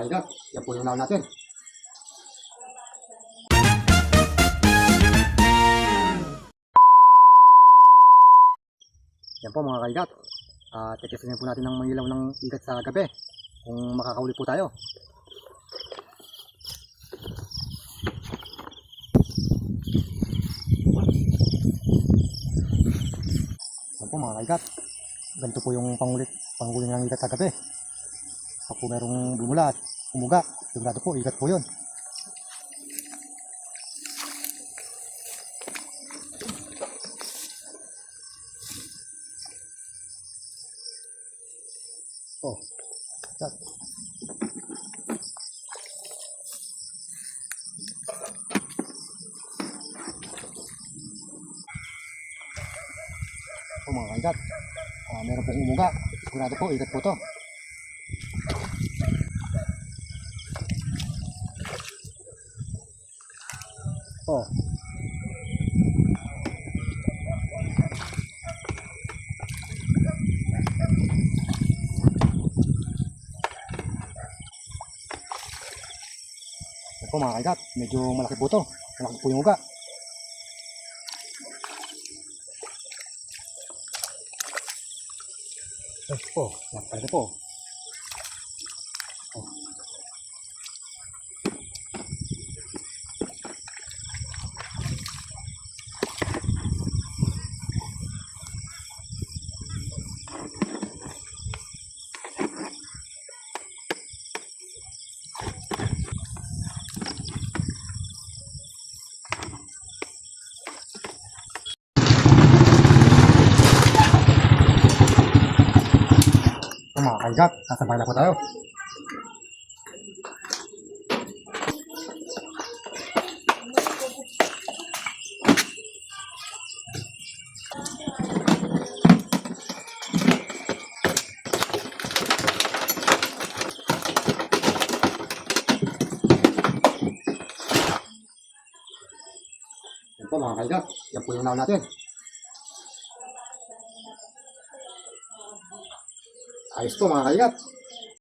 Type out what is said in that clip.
kaigat, yan po yung unaw natin. Yan po mga kaigat. Titestin po natin ng mangilaw ng igat sa gabi. Kung makakahuli po tayo. Yan po mga kaigat. Ganito po yung panghuli ng igat sa gabi. Pag po merong bumula at umuga, sigurado po, igat po yun. Oh, igat. Oh mga kaigat. Meron pong umuga, sigurado po, igat po to. Oh. Yan po mga kaigat, medyo malaki po to. Malaki po yung uga. Po, malaki po. Oh. Mga kaigat, sasabay na po tayo. Yan po mga kaigat, yan po yung unaw natin. Ayos po mga kaigat.